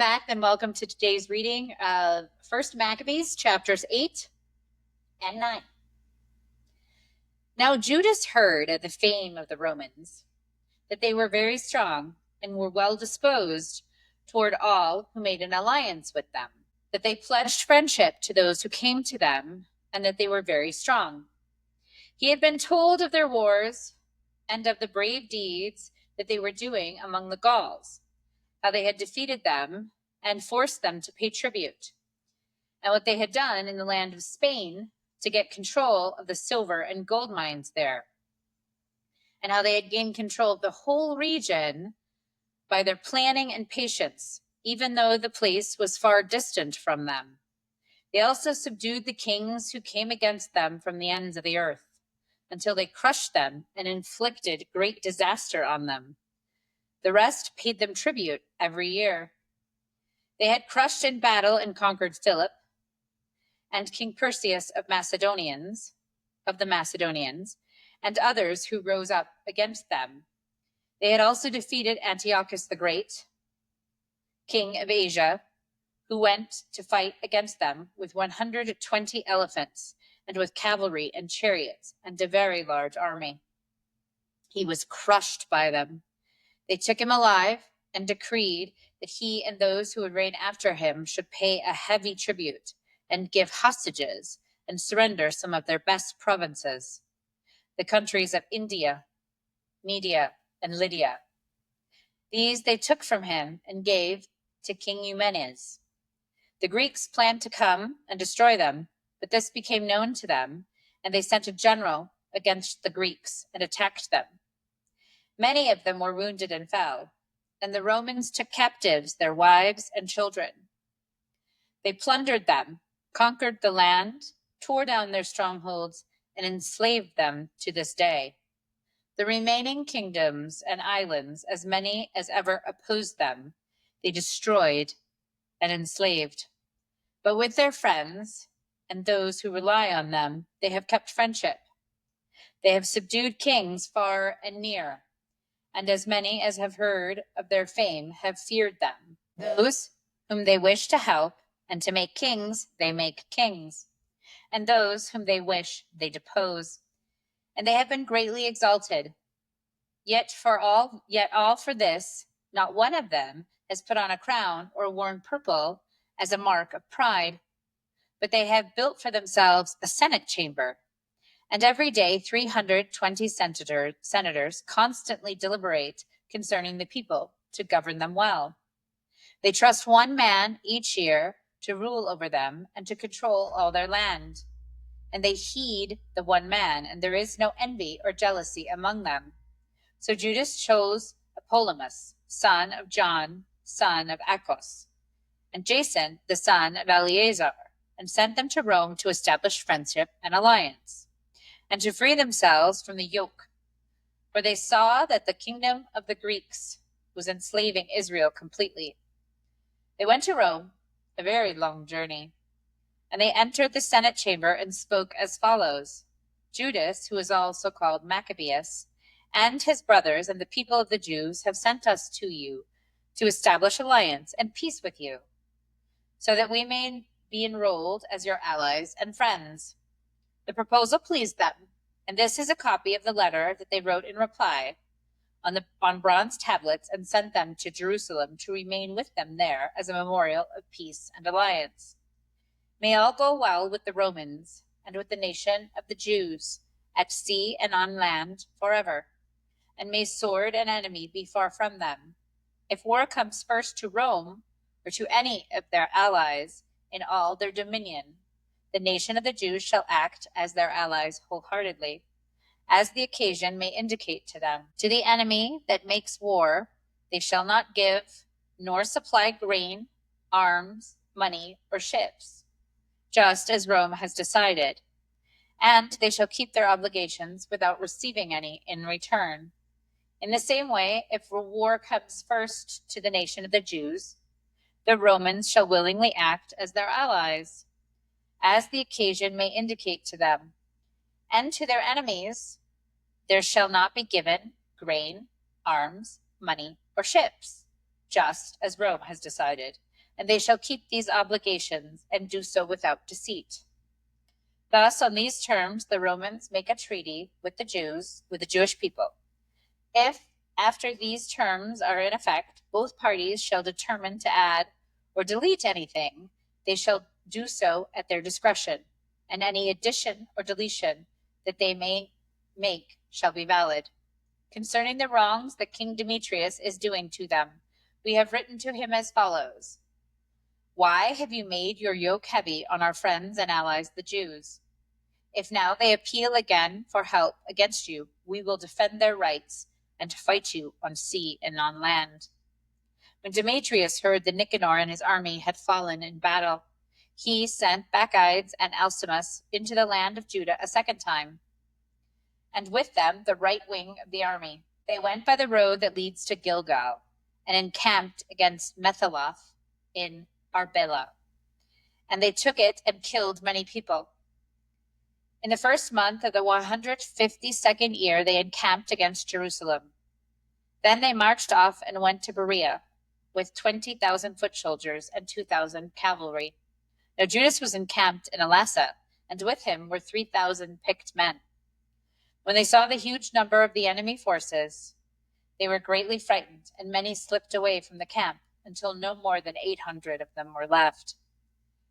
back, and welcome to today's reading of First Maccabees, chapters 8 and 9. Now Judas heard of the fame of the Romans, that they were very strong and were well disposed toward all who made an alliance with them, that they pledged friendship to those who came to them, and that they were very strong. He had been told of their wars and of the brave deeds that they were doing among the Gauls, how they had defeated them and forced them to pay tribute, and what they had done in the land of Spain to get control of the silver and gold mines there, and how they had gained control of the whole region by their planning and patience, even though the place was far distant from them. They also subdued the kings who came against them from the ends of the earth, until they crushed them and inflicted great disaster on them. The rest paid them tribute every year. They had crushed in battle and conquered Philip and King Perseus of the Macedonians, and others who rose up against them. They had also defeated Antiochus the Great, king of Asia, who went to fight against them with 120 elephants and with cavalry and chariots and a very large army. He was crushed by them. They took him alive and decreed that he and those who would reign after him should pay a heavy tribute and give hostages and surrender some of their best provinces, the countries of India, Media, and Lydia. These they took from him and gave to King Eumenes. The Greeks planned to come and destroy them, but this became known to them, and they sent a general against the Greeks and attacked them. Many of them were wounded and fell, and the Romans took captives their wives and children. They plundered them, conquered the land, tore down their strongholds, and enslaved them to this day. The remaining kingdoms and islands, as many as ever opposed them, they destroyed and enslaved. But with their friends and those who rely on them, they have kept friendship. They have subdued kings far and near, and as many as have heard of their fame have feared them. Those whom they wish to help and to make kings, they make kings, and those whom they wish, they depose. And they have been greatly exalted. Yet all for this, not one of them has put on a crown or worn purple as a mark of pride, but they have built for themselves a Senate chamber, and every day 320 senators constantly deliberate concerning the people to govern them well. They trust one man each year to rule over them and to control all their land. And they heed the one man, and there is no envy or jealousy among them. So Judas chose Apollonius, son of John, son of Achos, and Jason, the son of Eleazar, and sent them to Rome to establish friendship and alliance, and to free themselves from the yoke. For they saw that the kingdom of the Greeks was enslaving Israel completely. They went to Rome, a very long journey, and they entered the Senate chamber and spoke as follows: Judas, who is also called Maccabeus, and his brothers and the people of the Jews have sent us to you to establish alliance and peace with you, so that we may be enrolled as your allies and friends. The proposal pleased them, and this is a copy of the letter that they wrote in reply on bronze tablets and sent them to Jerusalem to remain with them there as a memorial of peace and alliance. May all go well with the Romans and with the nation of the Jews at sea and on land forever, and may sword and enemy be far from them. If war comes first to Rome or to any of their allies in all their dominion, the nation of the Jews shall act as their allies wholeheartedly, as the occasion may indicate to them. To the enemy that makes war, they shall not give nor supply grain, arms, money, or ships, just as Rome has decided, and they shall keep their obligations without receiving any in return. In the same way, if war comes first to the nation of the Jews, the Romans shall willingly act as their allies, as the occasion may indicate to them. And to their enemies there shall not be given grain, arms, money, or ships, just as Rome has decided. and they shall keep these obligations and do so without deceit. Thus, on these terms, the Romans make a treaty with the Jews, with the Jewish people. If, after these terms are in effect, both parties shall determine to add or delete anything, they shall do so at their discretion, and any addition or deletion that they may make shall be valid. Concerning the wrongs that King Demetrius is doing to them, we have written to him as follows. Why have you made your yoke heavy on our friends and allies, the Jews? If now they appeal again for help against you, we will defend their rights and fight you on sea and on land. When Demetrius heard that Nicanor and his army had fallen in battle, he sent Bacchides and Alcimus into the land of Judah a second time, and with them the right wing of the army. They went by the road that leads to Gilgal, and encamped against Methaloth in Arbela. And they took it and killed many people. In the first month of the 152nd year, they encamped against Jerusalem. Then they marched off and went to Berea with 20,000 foot soldiers and 2,000 cavalry. Now Judas was encamped in Elasa, and with him were 3,000 picked men. When they saw the huge number of the enemy forces, they were greatly frightened, and many slipped away from the camp until no more than 800 of them were left.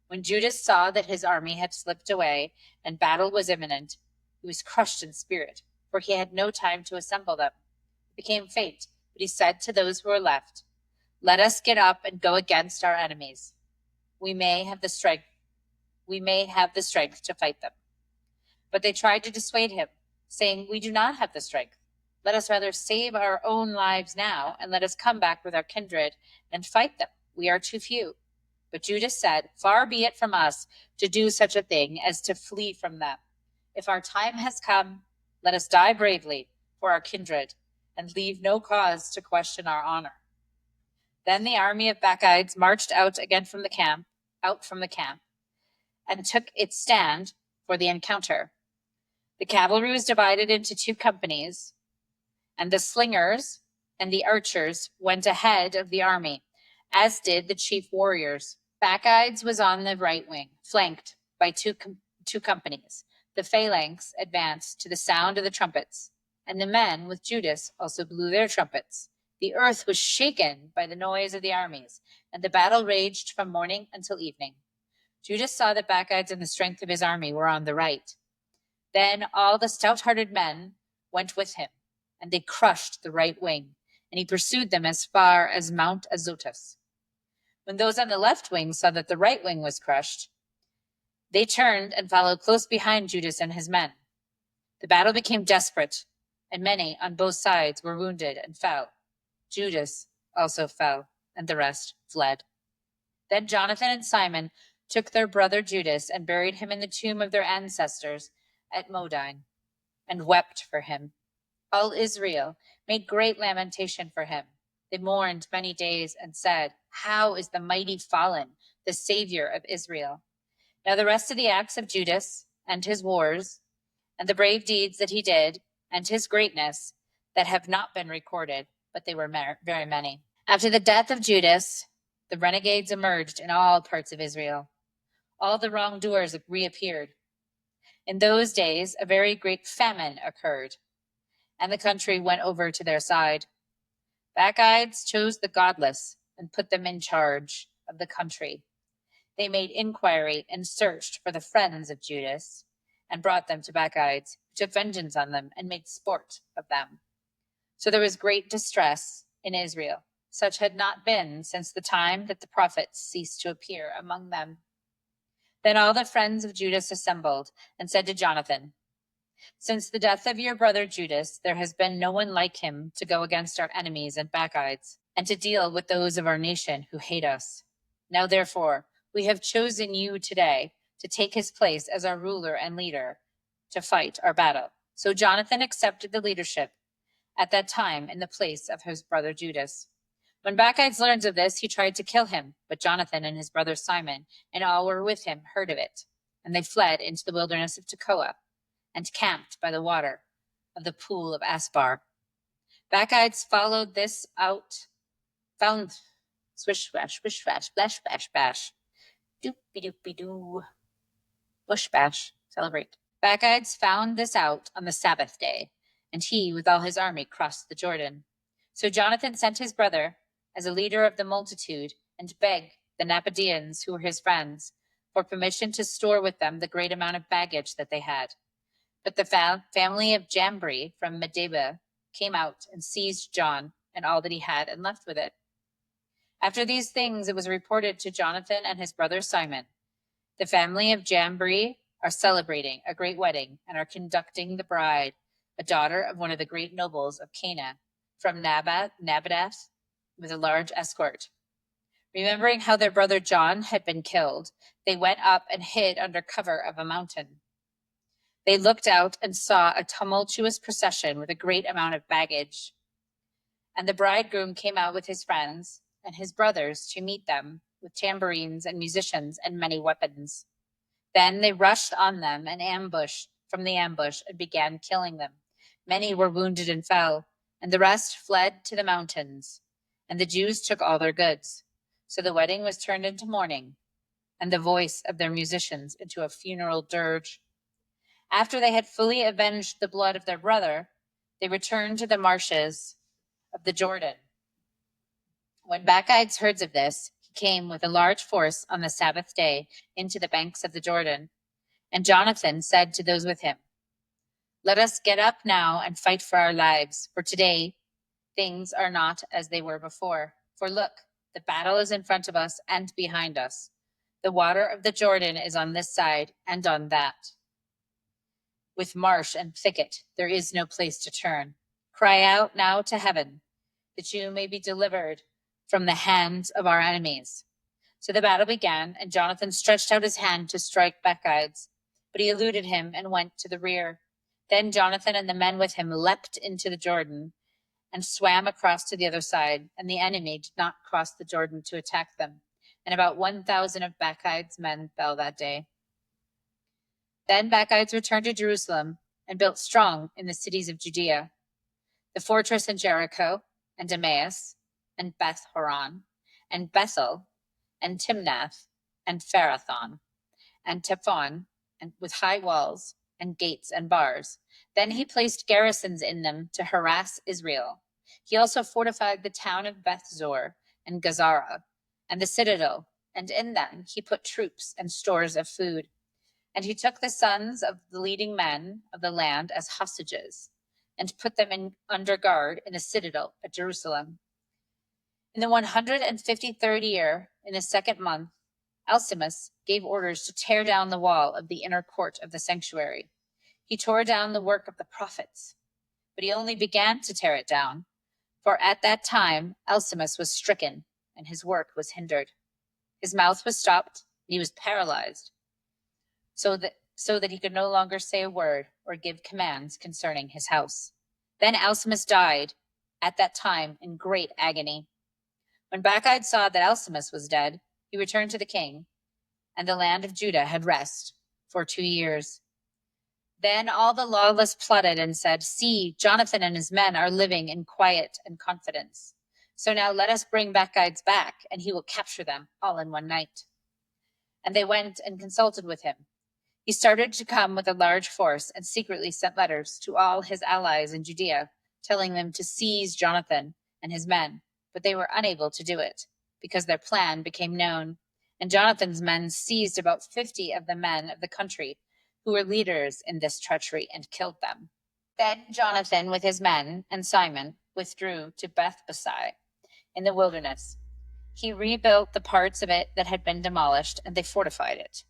When Judas saw that his army had slipped away and battle was imminent, he was crushed in spirit, for he had no time to assemble them. It became faint, but he said to those who were left, "Let us get up and go against our enemies. We may have the strength to fight them." But they tried to dissuade him, saying, "We do not have the strength. Let us rather save our own lives now, and let us come back with our kindred and fight them. We are too few." But Judas said, "Far be it from us to do such a thing as to flee from them. If our time has come, let us die bravely for our kindred, and leave no cause to question our honor." Then the army of Bacchides marched out from the camp, and took its stand for the encounter. The cavalry was divided into 2 companies, and the slingers and the archers went ahead of the army, as did the chief warriors. Bacchides was on the right wing, flanked by two companies. The phalanx advanced to the sound of the trumpets, and the men with Judas also blew their trumpets. The earth was shaken by the noise of the armies, and the battle raged from morning until evening. Judas saw that Bacchides and the strength of his army were on the right. Then all the stout-hearted men went with him, and they crushed the right wing, and he pursued them as far as Mount Azotus. When those on the left wing saw that the right wing was crushed, they turned and followed close behind Judas and his men. The battle became desperate, and many on both sides were wounded and fell. Judas also fell, and the rest fled. Then Jonathan and Simon took their brother Judas and buried him in the tomb of their ancestors at Modin, and wept for him. All Israel made great lamentation for him. They mourned many days and said, "How is the mighty fallen, the Savior of Israel?" Now the rest of the acts of Judas and his wars, and the brave deeds that he did, and his greatness, that have not been recorded, but they were very many. After the death of Judas, the renegades emerged in all parts of Israel. All the wrongdoers reappeared. In those days, a very great famine occurred, and the country went over to their side. Bacchides chose the godless and put them in charge of the country. They made inquiry and searched for the friends of Judas and brought them to Bacchides, who took vengeance on them and made sport of them. So there was great distress in Israel. Such had not been since the time that the prophets ceased to appear among them. Then all the friends of Judas assembled and said to Jonathan, "Since the death of your brother Judas, there has been no one like him to go against our enemies and Bacchides, and to deal with those of our nation who hate us. Now therefore, we have chosen you today to take his place as our ruler and leader to fight our battle." So Jonathan accepted the leadership at that time in the place of his brother Judas. When Bacchides learned of this, he tried to kill him, but Jonathan and his brother Simon and all who were with him heard of it, and they fled into the wilderness of Tekoa and camped by the water of the pool of Asbar. Bacchides found Swish, swash, swish, swash, splash, bash, bash. Doopy-doopy-doo. Bush bash. Celebrate. Bacchides found this out on the Sabbath day, and he, with all his army, crossed the Jordan. So Jonathan sent his brother as a leader of the multitude and begged the Nabateans, who were his friends, for permission to store with them the great amount of baggage that they had. But the family of Jambri from Medeba came out and seized John and all that he had and left with it. After these things, it was reported to Jonathan and his brother Simon, the family of Jambri are celebrating a great wedding and are conducting the bride, a daughter of one of the great nobles of Canaan, from Naboth, with a large escort. Remembering how their brother John had been killed, they went up and hid under cover of a mountain. They looked out and saw a tumultuous procession with a great amount of baggage. And the bridegroom came out with his friends and his brothers to meet them, with tambourines and musicians and many weapons. Then they rushed on them and ambushed from the ambush and began killing them. Many were wounded and fell, and the rest fled to the mountains. And the Jews took all their goods. So the wedding was turned into mourning, and the voice of their musicians into a funeral dirge. After they had fully avenged the blood of their brother, they returned to the marshes of the Jordan. When Bacchides heard of this, he came with a large force on the Sabbath day into the banks of the Jordan. And Jonathan said to those with him, "Let us get up now and fight for our lives, for today things are not as they were before. For look, the battle is in front of us and behind us. The water of the Jordan is on this side and on that. With marsh and thicket, there is no place to turn. Cry out now to heaven, that you may be delivered from the hands of our enemies." So the battle began, and Jonathan stretched out his hand to strike Bacchides, but he eluded him and went to the rear. Then Jonathan and the men with him leapt into the Jordan and swam across to the other side, and the enemy did not cross the Jordan to attack them. And about 1,000 of Bacchides' men fell that day. Then Bacchides returned to Jerusalem and built strong in the cities of Judea, the fortress in Jericho, and Emmaus, and Beth Horon, and Bethel, and Timnath, and Pharathon, and Tephon, and with high walls, and gates and bars. Then he placed garrisons in them to harass Israel. He also fortified the town of Bethzor and Gazara, and the citadel, and in them he put troops and stores of food. And he took the sons of the leading men of the land as hostages, and put them under guard in the citadel at Jerusalem. In the 153rd year, in the 2nd month, Alcimus gave orders to tear down the wall of the inner court of the sanctuary. He tore down the work of the prophets, but he only began to tear it down, for at that time Alcimus was stricken, and his work was hindered. His mouth was stopped, and he was paralyzed, so that he could no longer say a word or give commands concerning his house. Then Alcimus died at that time in great agony. When Bacchides saw that Alcimus was dead, he returned to the king, and the land of Judah had rest for 2 years. Then all the lawless plotted and said, "See, Jonathan and his men are living in quiet and confidence. So now let us bring Bacchides back, and he will capture them all in one night." And they went and consulted with him. He started to come with a large force and secretly sent letters to all his allies in Judea, telling them to seize Jonathan and his men, but they were unable to do it, because their plan became known. And Jonathan's men seized about 50 of the men of the country who were leaders in this treachery and killed them. Then Jonathan with his men and Simon withdrew to Bethbasai in the wilderness. He rebuilt the parts of it that had been demolished, and they fortified it.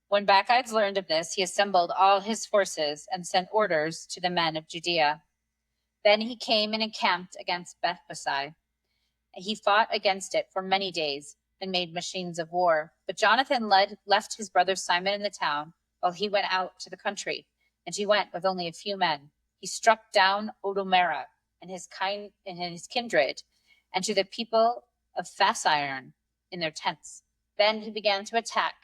When Bacchides learned of this, he assembled all his forces and sent orders to the men of Judea. Then he came and encamped against Bethbasai. He fought against it for many days and made machines of war. But Jonathan left his brother Simon in the town while he went out to the country, and he went with only a few men. He struck down Odomera and his kindred, and to the people of Phasiron in their tents. Then he began to attack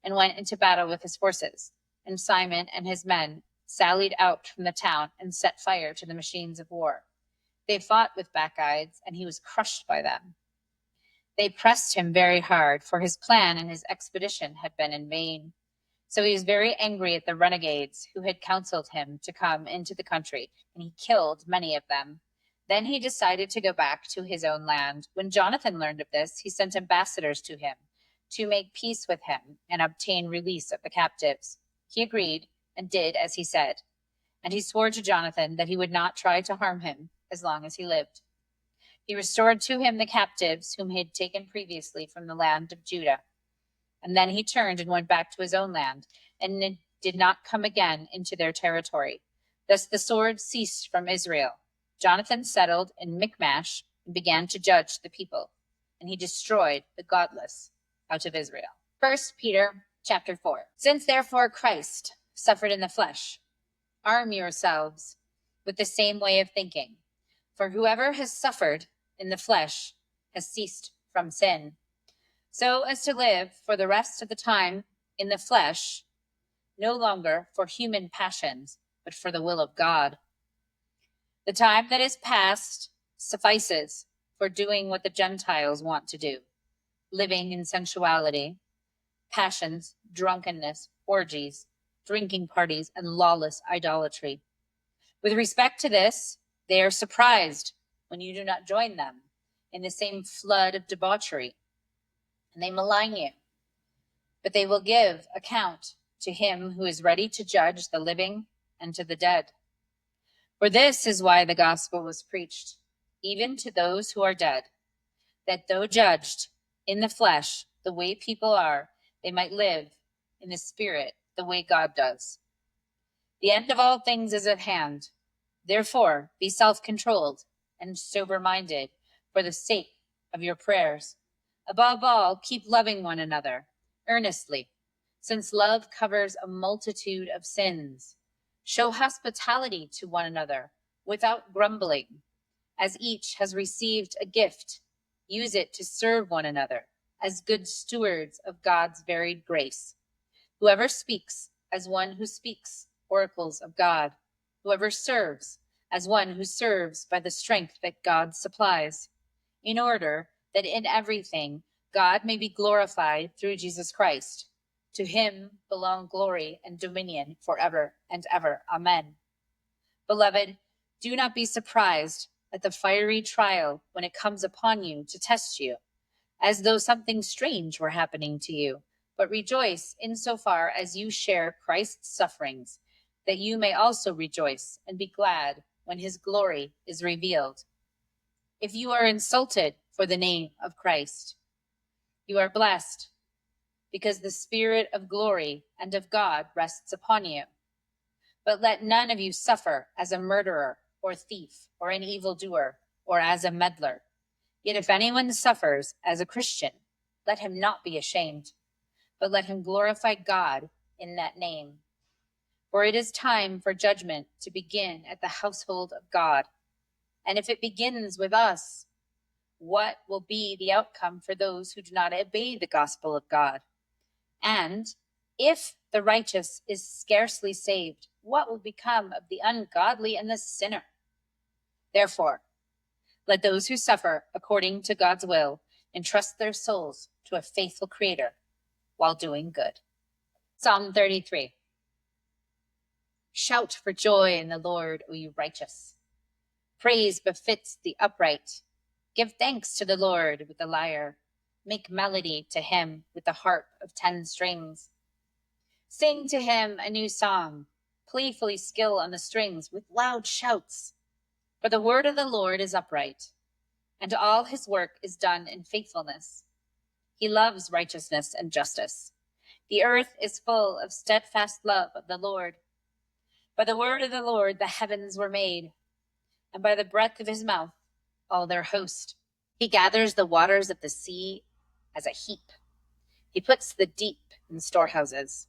and went into battle with his forces. And Simon and his men sallied out from the town and set fire to the machines of war. They fought with Bacchides, and he was crushed by them. They pressed him very hard, for his plan and his expedition had been in vain. So he was very angry at the renegades who had counseled him to come into the country, and he killed many of them. Then he decided to go back to his own land. When Jonathan learned of this, he sent ambassadors to him to make peace with him and obtain release of the captives. He agreed and did as he said. And he swore to Jonathan that he would not try to harm him as long as he lived. He restored to him the captives whom he had taken previously from the land of Judah. And then he turned and went back to his own land, and did not come again into their territory. Thus the sword ceased from Israel. Jonathan settled in Michmash and began to judge the people, and he destroyed the godless out of Israel. 1 Peter chapter 4. Since therefore Christ suffered in the flesh, arm yourselves with the same way of thinking. For whoever has suffered in the flesh has ceased from sin, so as to live for the rest of the time in the flesh, no longer for human passions, but for the will of God. The time that is past suffices for doing what the Gentiles want to do, living in sensuality, passions, drunkenness, orgies, drinking parties, and lawless idolatry. With respect to this, they are surprised when you do not join them in the same flood of debauchery, and they malign you. But they will give account to him who is ready to judge the living and to the dead. For this is why the gospel was preached, even to those who are dead, that though judged in the flesh the way people are, they might live in the spirit the way God does. The end of all things is at hand. Therefore, be self-controlled and sober-minded for the sake of your prayers. Above all, keep loving one another earnestly, since love covers a multitude of sins. Show hospitality to one another without grumbling. As each has received a gift, use it to serve one another as good stewards of God's varied grace. Whoever speaks, as one who speaks oracles of God. Whoever serves, as one who serves by the strength that God supplies, in order that in everything God may be glorified through Jesus Christ. To him belong glory and dominion forever and ever. Amen. Beloved, do not be surprised at the fiery trial when it comes upon you to test you, as though something strange were happening to you, but rejoice insofar as you share Christ's sufferings, that you may also rejoice and be glad when his glory is revealed. If you are insulted for the name of Christ, you are blessed, because the Spirit of glory and of God rests upon you. But let none of you suffer as a murderer or thief or an evildoer or as a meddler. Yet if anyone suffers as a Christian, let him not be ashamed, but let him glorify God in that name. For it is time for judgment to begin at the household of God. And if it begins with us, what will be the outcome for those who do not obey the gospel of God? And if the righteous is scarcely saved, what will become of the ungodly and the sinner? Therefore, let those who suffer according to God's will entrust their souls to a faithful Creator while doing good. Psalm 33. Shout for joy in the Lord, O you righteous. Praise befits the upright. Give thanks to the Lord with the lyre. Make melody to him with the harp of 10 strings. Sing to him a new song, playfully skill on the strings with loud shouts. For the word of the Lord is upright, and all his work is done in faithfulness. He loves righteousness and justice. The earth is full of steadfast love of the Lord. By the word of the Lord the heavens were made, and by the breath of his mouth all their host. He gathers the waters of the sea as a heap. He puts the deep in storehouses.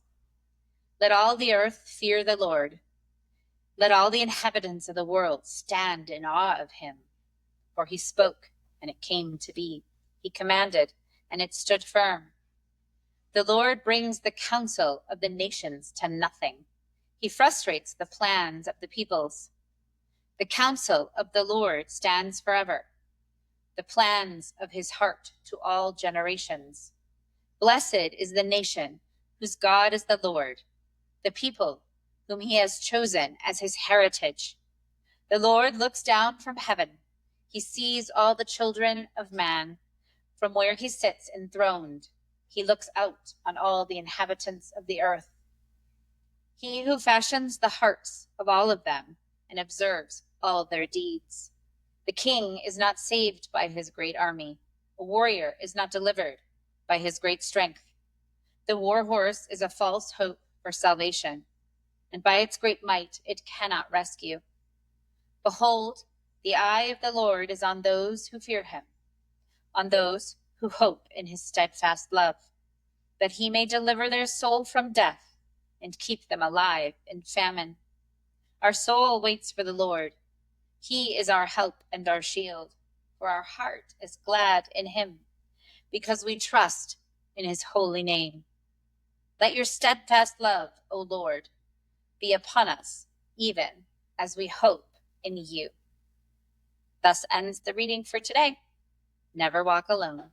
Let all the earth fear the Lord. Let all the inhabitants of the world stand in awe of him. For he spoke, and it came to be. He commanded, and it stood firm. The Lord brings the counsel of the nations to nothing. He frustrates the plans of the peoples. The counsel of the Lord stands forever, the plans of his heart to all generations. Blessed is the nation whose God is the Lord, the people whom he has chosen as his heritage. The Lord looks down from heaven. He sees all the children of man. From where he sits enthroned, he looks out on all the inhabitants of the earth. He who fashions the hearts of all of them and observes all their deeds. The king is not saved by his great army. A warrior is not delivered by his great strength. The war horse is a false hope for salvation, and by its great might it cannot rescue. Behold, the eye of the Lord is on those who fear him, on those who hope in his steadfast love, that he may deliver their soul from death and keep them alive in famine. Our soul waits for the Lord. He is our help and our shield, for our heart is glad in him, because we trust in his holy name. Let your steadfast love, O Lord, be upon us, even as we hope in you. Thus ends the reading for today. Never walk alone.